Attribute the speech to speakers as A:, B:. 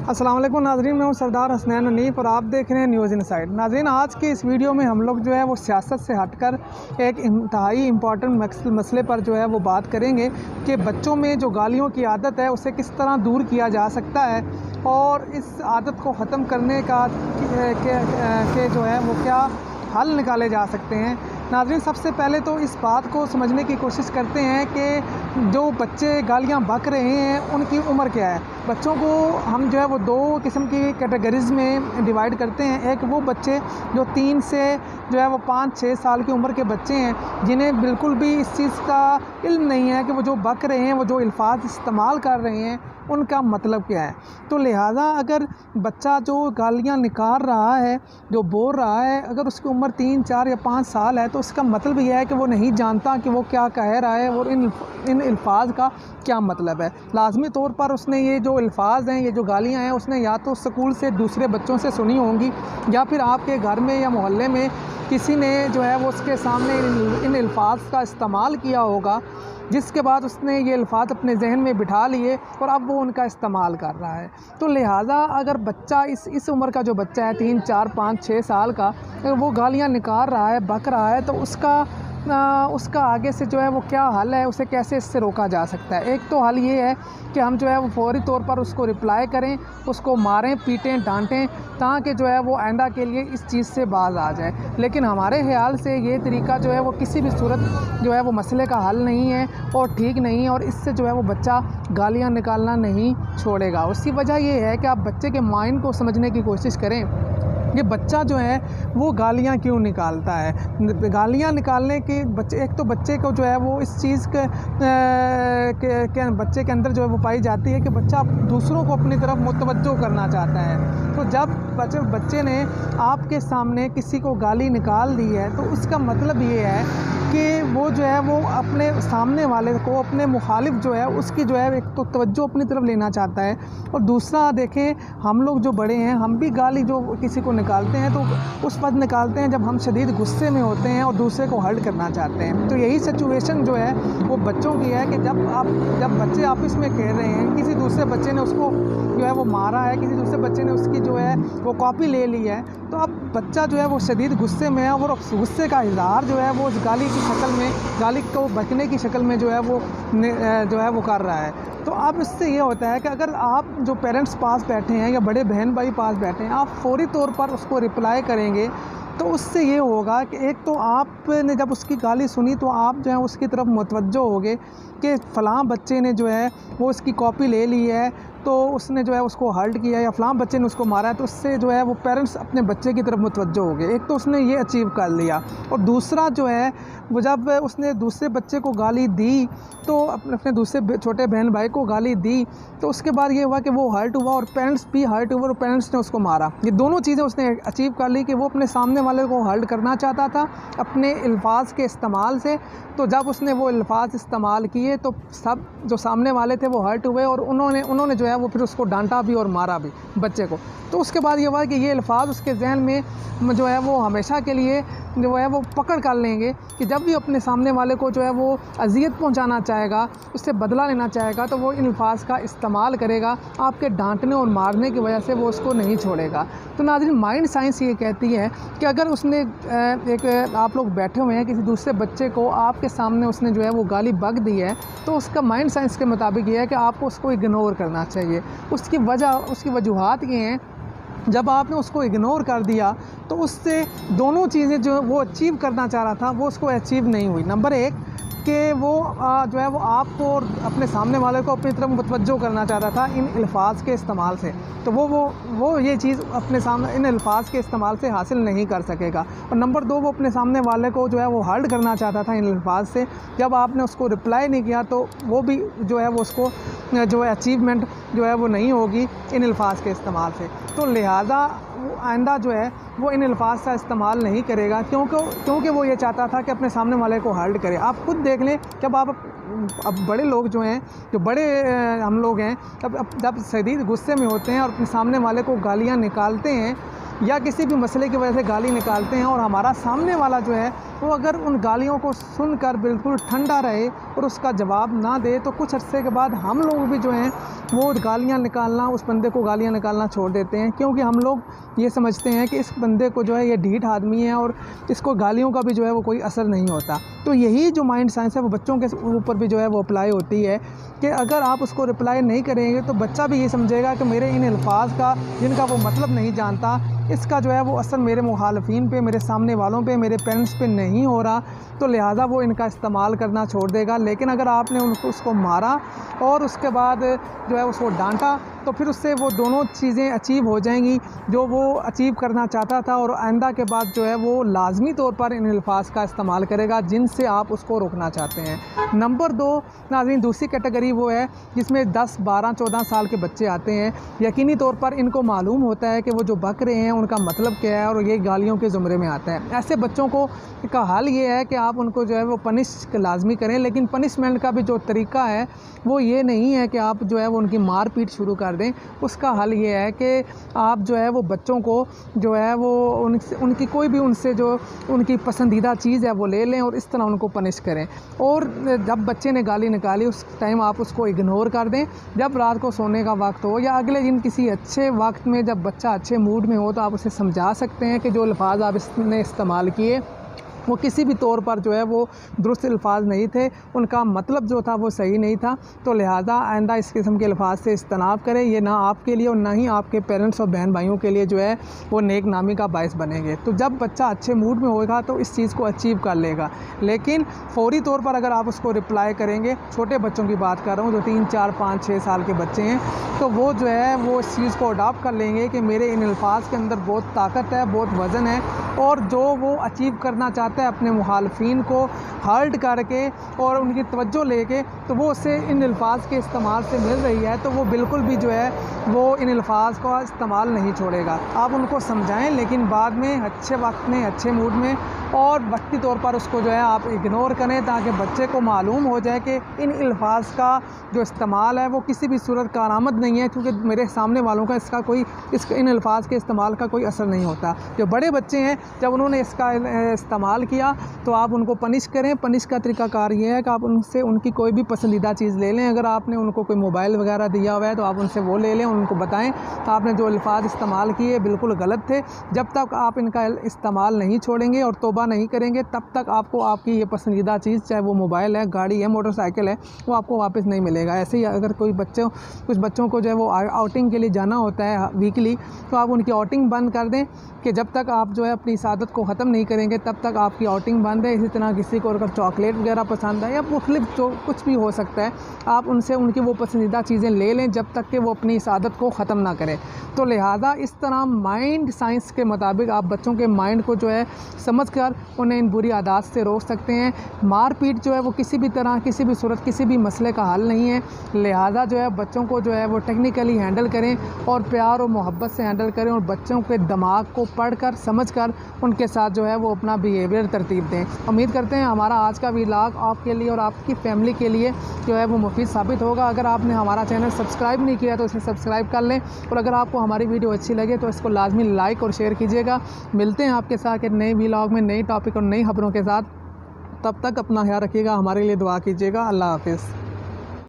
A: अस्सलाम वालेकुम नाज़रीन, मैं हूं सरदार हसनैन हनीफ और आप देख रहे हैं न्यूज़ इनसाइड। नाज़रीन, आज की इस वीडियो में हम लोग जो है वो सियासत से हटकर एक इंतहाई इम्पॉर्टेंट मसले पर जो है वो बात करेंगे कि बच्चों में जो गालियों की आदत है उसे किस तरह दूर किया जा सकता है और इस आदत को ख़त्म करने का के जो है वो क्या हल निकाले जा सकते हैं। नाज़रीन, सबसे पहले तो इस बात को समझने की कोशिश करते हैं कि जो बच्चे गालियाँ बक रहे हैं उनकी उम्र क्या है। बच्चों को हम जो है वो दो किस्म की कैटेगरीज़ में डिवाइड करते हैं। एक वो बच्चे जो 3 से जो है वो 5-6 साल की उम्र के बच्चे हैं जिन्हें बिल्कुल भी इस चीज़ का इल्म नहीं है कि वो जो बक रहे हैं, वो जो अल्फाज इस्तेमाल कर रहे हैं उनका मतलब क्या है। तो लिहाजा अगर बच्चा जो गालियाँ निकाल रहा है, जो बोल रहा है, अगर उसकी उम्र 3, 4 या 5 साल है तो उसका मतलब यह है कि वो नहीं जानता कि वो क्या कह रहा है और इन अल्फाज का क्या मतलब है। लाजमी तौर पर उसने ये जो अल्फाज हैं, ये जो गालियाँ हैं, उसने या तो स्कूल से दूसरे बच्चों से सुनी होंगी या फिर आपके घर में या मोहल्ले में किसी ने जो है वो उसके सामने इन अल्फाज का इस्तेमाल किया होगा, जिसके बाद उसने ये अल्फाज अपने जहन में बिठा लिए और अब वो उनका इस्तेमाल कर रहा है। तो लिहाजा अगर बच्चा इस उम्र का जो बच्चा है 3, 4, 5, 6 साल का, अगर वो गालियाँ निकाल रहा है, बक रहा है, तो उसका आगे से जो है वो क्या हल है, उसे कैसे इससे रोका जा सकता है। एक तो हल ये है कि हम जो है वो फ़ौरी तौर पर उसको रिप्लाई करें, उसको मारें, पीटें, डांटें, ताकि जो है वो आइंदा के लिए इस चीज़ से बाज आ जाए। लेकिन हमारे ख्याल से ये तरीका जो है वो किसी भी सूरत जो है वो मसले का हल नहीं है और ठीक नहीं है, और इससे जो है वो बच्चा गालियाँ निकालना नहीं छोड़ेगा। उसकी वजह ये है कि आप बच्चे के माइंड को समझने की कोशिश करें। ये बच्चा जो है वो गालियाँ क्यों निकालता है। गालियाँ निकालने की एक तो बच्चे को जो है वो इस चीज़ के बच्चे के अंदर जो है वो पाई जाती है कि बच्चा दूसरों को अपनी तरफ मुतवज्जो करना चाहता है। तो जब बच्चे ने आपके सामने किसी को गाली निकाल दी है तो उसका मतलब ये है कि वो जो है वो अपने सामने वाले को, अपने मुखालिफ जो है उसकी जो है एक तो तवज्जो अपनी तरफ लेना चाहता है, और दूसरा देखें, हम लोग जो बड़े हैं हम भी गाली जो किसी को निकालते हैं तो उस वक्त निकालते हैं जब हम शदीद गुस्से में होते हैं और दूसरे को हर्ट करना चाहते हैं। तो यही सिचुएशन जो है वो बच्चों की है कि जब बच्चे आपस में खेल रहे हैं, किसी दूसरे बच्चे ने उसको जो है वो मारा है, किसी दूसरे बच्चे ने उसकी जो है वो कॉपी ले ली है, तो अब बच्चा जो है वो शदीद गुस्से में है और उस गुस्से का इज़हार जो है वो उस गाली की शक्ल में, गाली को बचने की शक्ल में जो है वो कर रहा है। तो अब इससे ये होता है कि अगर आप जो पेरेंट्स पास बैठे हैं या बड़े बहन भाई पास बैठे हैं, आप फ़ौरी तौर पर उसको रिप्लाई करेंगे तो उससे ये होगा कि एक तो आपने जब उसकी गाली सुनी तो आप जो है उसकी तरफ मुतवज्जो होगे कि फ़लाँ बच्चे ने जो है वो उसकी कॉपी ले ली है, तो उसने जो है उसको हर्ट किया, या फ़लाँ बच्चे ने उसको मारा है, तो उससे जो है वो पेरेंट्स अपने बच्चे की तरफ मुतवज्जो हो गए। एक तो उसने ये अचीव कर लिया, और दूसरा जो है वो जब उसने दूसरे बच्चे को गाली दी, तो अपने दूसरे छोटे बहन भाई को गाली दी, तो उसके बाद ये हुआ कि वो हर्ट हुआ और पेरेंट्स भी हर्ट हुए और पेरेंट्स ने उसको मारा। ये दोनों चीज़ें उसने अचीव कर ली कि वो अपने सामने वाले को हर्ट करना चाहता था अपने अल्फाज के इस्तेमाल से, तो जब उसने वो अल्फाज इस्तेमाल किए तो सब जो सामने वाले थे वो हर्ट हुए और उन्होंने जो है वो फिर उसको डांटा भी और मारा भी बच्चे को। तो उसके बाद ये हुआ कि ये अल्फाज उसके जहन में जो है वो हमेशा के लिए जो है वो पकड़ कर लेंगे कि जब भी अपने सामने वाले को जो है वो अज़ियत पहुंचाना चाहेगा, उससे बदला लेना चाहेगा, तो वो इन अल्फाज का इस्तेमाल करेगा। आपके डांटने और मारने की वजह से वो उसको नहीं छोड़ेगा। तो नाज़रीन, माइंड साइंस ये कहती है कि अगर उसने आप लोग बैठे हुए हैं, किसी दूसरे बच्चे को आपके सामने उसने जो है वो गाली बक दी है, तो उसका माइंड साइंस के मुताबिक ये है कि आपको उसको इग्नोर करना चाहिए। उसकी वजूहात ये हैं, जब आपने उसको इग्नोर कर दिया तो उससे दोनों चीज़ें जो वो अचीव करना चाह रहा था वो उसको अचीव नहीं हुई। नंबर एक कि वो जो है वो आपको और अपने सामने वाले को अपनी तरफ मुतवज्जो करना चाहता था इन अल्फाज के इस्तेमाल से, तो वो ये चीज़ अपने सामने इन अल्फाज के इस्तेमाल से हासिल नहीं कर सकेगा। और नंबर दो, वो अपने सामने वाले को जो है वो हर्ट करना चाहता था इन अल्फाज से। जब आपने उसको रिप्लाई नहीं किया तो वो भी जो है वो उसको जो है अचीवमेंट जो है वो नहीं होगी इन अल्फाज के इस्तेमाल से। तो लिहाजा वो आइंदा जो है वो इन अल्फाज का इस्तेमाल नहीं करेगा, क्योंकि वो ये चाहता था कि अपने सामने वाले को हर्ट करे। आप खुद देख लें, जब अब बड़े लोग जो हैं, जो बड़े हम लोग हैं, जब शदीद गुस्से में होते हैं और अपने सामने वाले को गालियाँ निकालते हैं या किसी भी मसले की वजह से गाली निकालते हैं और हमारा सामने वाला जो है वो अगर उन गालियों को सुनकर बिल्कुल ठंडा रहे और उसका जवाब ना दे तो कुछ अर्से के बाद हम लोग भी जो हैं वो गालियाँ निकालना, उस बंदे को गालियाँ निकालना छोड़ देते हैं, क्योंकि हम लोग ये समझते हैं कि इस बंदे को जो है ये ढीठ आदमी है और इसको गालियों का भी जो है वो कोई असर नहीं होता। तो यही जो माइंड साइंस है वो बच्चों के ऊपर भी जो है वो अप्लाई होती है कि अगर आप उसको रिप्लाई नहीं करेंगे तो बच्चा भी ये समझेगा कि मेरे इन अल्फाज का जिनका वो मतलब नहीं जानता, इसका जो है वो असर मेरे मुखालफिन पे, मेरे सामने वालों पे, मेरे पेरेंट्स पे नहीं हो रहा, तो लिहाजा वो इनका इस्तेमाल करना छोड़ देगा। लेकिन अगर आपने उसको मारा और उसके बाद जो है उसको डांटा तो फिर उससे वो दोनों चीज़ें अचीव हो जाएंगी जो वो अचीव करना चाहता था, और आइंदा के बाद जो है वो लाजमी तौर पर इन अल्फाज का इस्तेमाल करेगा जिनसे आप उसको रोकना चाहते हैं। नंबर 2 नाज़रीन, दूसरी कैटेगरी वो है जिसमें 10, 12, 14 साल के बच्चे आते हैं। यकीनी तौर पर इनको मालूम होता है कि वो जो बक रहे हैं उनका मतलब क्या है और ये गालियों के ज़ुमरे में आता है। ऐसे बच्चों को का हल ये है कि आप उनको जो है वो पनिश लाजमी करें, लेकिन पनिशमेंट का भी जो तरीका है वो ये नहीं है कि आप जो है वो उनकी मार पीट शुरू कर दें। उसका हल ये है कि आप जो है वो बच्चों को जो है वो उनकी कोई भी उनसे जो उनकी पसंदीदा चीज़ है वो ले लें और इस तरह उनको पनिश करें। और जब बच्चे ने गाली निकाली उस टाइम आप उसको इग्नोर कर दें। जब रात को सोने का वक्त हो या अगले दिन किसी अच्छे वक्त में जब बच्चा अच्छे मूड में हो तो आप उसे समझा सकते हैं कि जो अल्फाज आप इसने इस्तेमाल किए वो किसी भी तौर पर जो है वो दुरुस्त अल्फाज नहीं थे, उनका मतलब जो था वो सही नहीं था। तो लिहाजा आइंदा इस किस्म के अल्फाज से इज्तनाब करें। ये ना आपके लिए और ना ही आपके पेरेंट्स और बहन भाइयों के लिए जो है वो नेक नामी का बायस बनेंगे। तो जब बच्चा अच्छे मूड में होगा तो इस चीज़ को अचीव कर लेगा, लेकिन फ़ौरी तौर पर अगर आप उसको रिप्लाई करेंगे, छोटे बच्चों की बात कर रहा हूँ जो 3, 4, 5, 6 साल के बच्चे हैं, तो वो जो है वो इस चीज़ को अडॉप्ट कर लेंगे कि मेरे इन अल्फाज के अंदर बहुत ताकत है, बहुत वज़न है, और जो वो अचीव करना चाहता है अपने मुखालफिन को हर्ट करके और उनकी तवज्जो लेके, तो वो उससे इन अल्फाज के इस्तेमाल से मिल रही है, तो वो बिल्कुल भी जो है वो इन अल्फाज का इस्तेमाल नहीं छोड़ेगा। आप उनको समझाएं, लेकिन बाद में अच्छे वक्त में, अच्छे मूड में और वक्ती तौर पर उसको जो है आप इग्नोर करें, ताकि बच्चे को मालूम हो जाए कि इन अल्फाज का जो इस्तेमाल है वो किसी भी सूरत कारआमद नहीं है, क्योंकि मेरे सामने वालों का इसका कोई इन अल्फाज के इस्तेमाल का कोई असर नहीं होता। जो बड़े बच्चे हैं जब उन्होंने इसका इस्तेमाल किया तो आप उनको पनिश करें। पनिश का तरीक़ाकार ये है कि आप उनसे उनकी कोई भी पसंदीदा चीज़ ले लें। अगर आपने उनको कोई मोबाइल वगैरह दिया हुआ है तो आप उनसे वो ले लें, उनको बताएं आपने जो अल्फाज इस्तेमाल किए बिल्कुल गलत थे। जब तक आप इनका इस्तेमाल नहीं छोड़ेंगे और तौबा नहीं करेंगे तब तक आपको आपकी ये पसंदीदा चीज़, चाहे वो मोबाइल है, गाड़ी है, मोटरसाइकिल है, वो आपको वापस नहीं मिलेगा। ऐसे ही अगर कुछ बच्चों को जो है वो आउटिंग के लिए जाना होता है वीकली, तो आप उनकी आउटिंग बंद कर दें कि जब तक आप जो है अपनी इस आदत को ख़त्म नहीं करेंगे तब तक आपकी आउटिंग बंद है। इसी तरह किसी को अगर चॉकलेट वगैरह पसंद है या मुख्तलिफ जो कुछ भी हो सकता है, आप उनसे उनकी वो पसंदीदा चीज़ें ले लें जब तक कि वो अपनी इस आदत को ख़त्म ना करें। तो लिहाजा इस तरह माइंड साइंस के मुताबिक आप बच्चों के माइंड को जो है समझ कर उन्हें इन बुरी आदत से रोक सकते हैं। मार पीट जो है वो किसी भी तरह, किसी भी सूरत, किसी भी मसले का हल नहीं है। लिहाजा जो है बच्चों को जो है वो टेक्निकली हैंडल करें और प्यार और मोहब्बत से हैंडल करें, और बच्चों के दिमाग को पढ़कर समझकर उनके साथ जो है वो अपना बिहेवियर तरतीब दें। उम्मीद करते हैं हमारा आज का व्लॉग आपके लिए और आपकी फैमिली के लिए जो है वो मुफीद साबित होगा। अगर आपने हमारा चैनल सब्सक्राइब नहीं किया तो इसे सब्सक्राइब कर लें, और अगर आपको हमारी वीडियो अच्छी लगे तो इसको लाजमी लाइक और शेयर कीजिएगा। मिलते हैं आपके साथ एक नए व्लॉग में, नई टॉपिक और नई खबरों के साथ। तब तक अपना ख्याल रखिएगा, हमारे लिए दुआ कीजिएगा। अल्लाह हाफिज़।